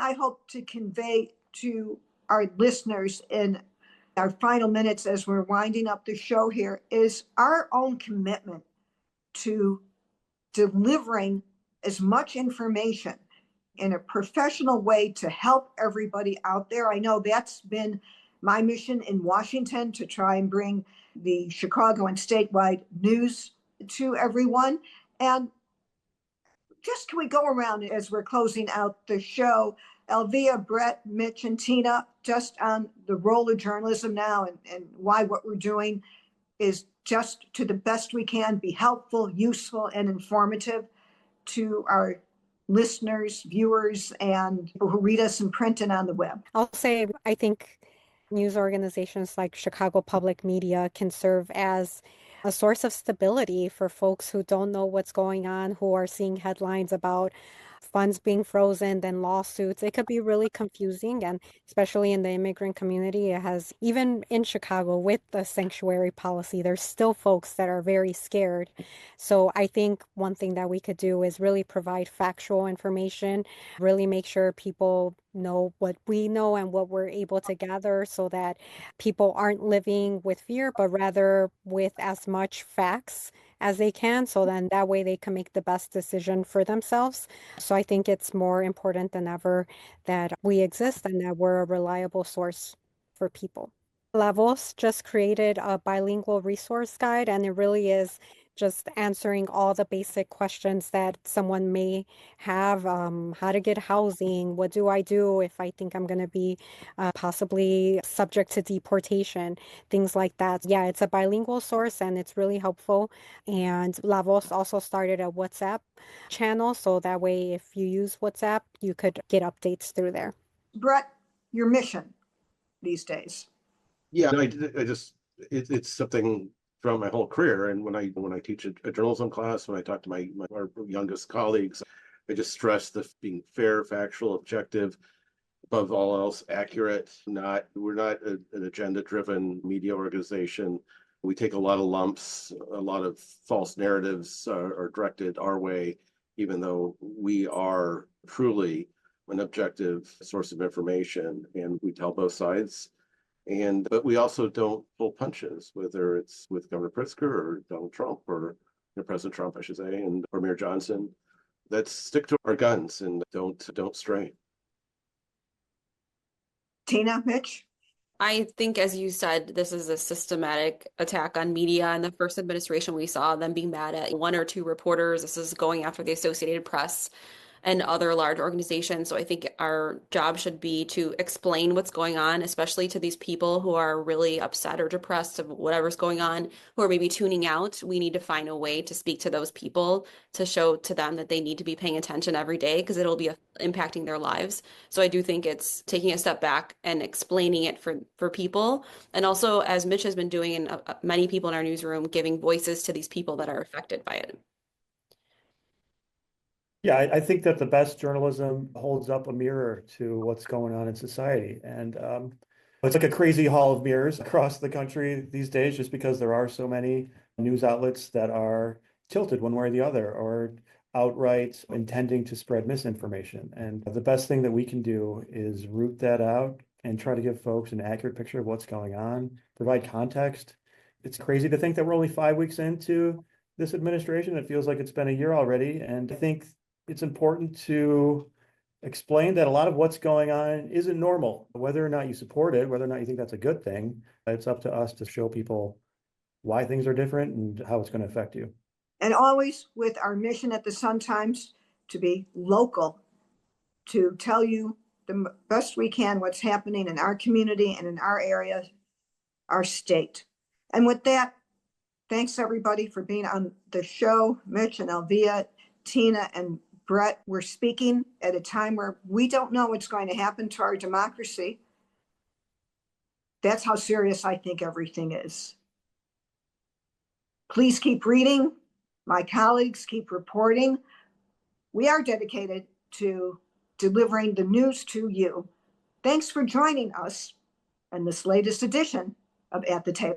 I hope to convey to our listeners in our final minutes as we're winding up the show here is our own commitment to delivering as much information in a professional way to help everybody out there. I know that's been my mission in Washington, to try and bring the Chicago and statewide news to everyone. And just can we go around as we're closing out the show, Elvia, Brett, Mitch, and Tina, just on the role of journalism now, and why what we're doing is just to the best we can be helpful, useful, and informative to our listeners, viewers, and people who read us in print and on the web. I'll say, I think news organizations like Chicago Public Media can serve as a source of stability for folks who don't know what's going on, who are seeing headlines about funds being frozen, then lawsuits. It could be really confusing, and especially in the immigrant community, it has, even in Chicago with the sanctuary policy, there's still folks that are very scared. So I think one thing that we could do is really provide factual information, really make sure people know what we know and what we're able to gather, so that people aren't living with fear, but rather with as much facts as they can, so then that way they can make the best decision for themselves. So I think it's more important than ever that we exist and that we're a reliable source for people. Levels just created a bilingual resource guide, and it really is just answering all the basic questions that someone may have. How to get housing, what do I do if I think I'm going to be possibly subject to deportation, things like that. Yeah, it's a bilingual source and it's really helpful. And Lavos also started a WhatsApp channel, so that way if you use WhatsApp, you could get updates through there. Brett, your mission these days? Yeah, it's something throughout my whole career. And when I teach a journalism class, when I talk to my our youngest colleagues, I just stress the being fair, factual, objective, above all else, accurate. We're not an agenda-driven media organization. We take a lot of lumps, a lot of false narratives are directed our way, even though we are truly an objective source of information, and we tell both sides. But we also don't pull punches, whether it's with Governor Pritzker or Donald Trump or President Trump, I should say, and Premier Johnson. Let's stick to our guns and don't stray. Tina, Mitch? I think, as you said, this is a systematic attack on media. In the first administration, we saw them being mad at one or two reporters. This is going after the Associated Press and other large organizations. So I think our job should be to explain what's going on, especially to these people who are really upset or depressed of whatever's going on, who are maybe tuning out. We need to find a way to speak to those people, to show to them that they need to be paying attention every day, because it'll be impacting their lives. So I do think it's taking a step back and explaining it for people. And also, as Mitch has been doing, and many people in our newsroom, giving voices to these people that are affected by it. Yeah, I think that the best journalism holds up a mirror to what's going on in society. And it's like a crazy hall of mirrors across the country these days, just because there are so many news outlets that are tilted one way or the other, or outright intending to spread misinformation. And the best thing that we can do is root that out and try to give folks an accurate picture of what's going on, provide context. It's crazy to think that we're only 5 weeks into this administration. It feels like it's been a year already. And I think it's important to explain that a lot of what's going on isn't normal. Whether or not you support it, whether or not you think that's a good thing, it's up to us to show people why things are different and how it's going to affect you. And always with our mission at the Sun-Times to be local, to tell you the best we can what's happening in our community and in our area, our state. And with that, thanks everybody for being on the show. Mitch and Elvia, Tina and Brett, we're speaking at a time where we don't know what's going to happen to our democracy. That's how serious I think everything is. Please keep reading. My colleagues keep reporting. We are dedicated to delivering the news to you. Thanks for joining us in this latest edition of At the Table.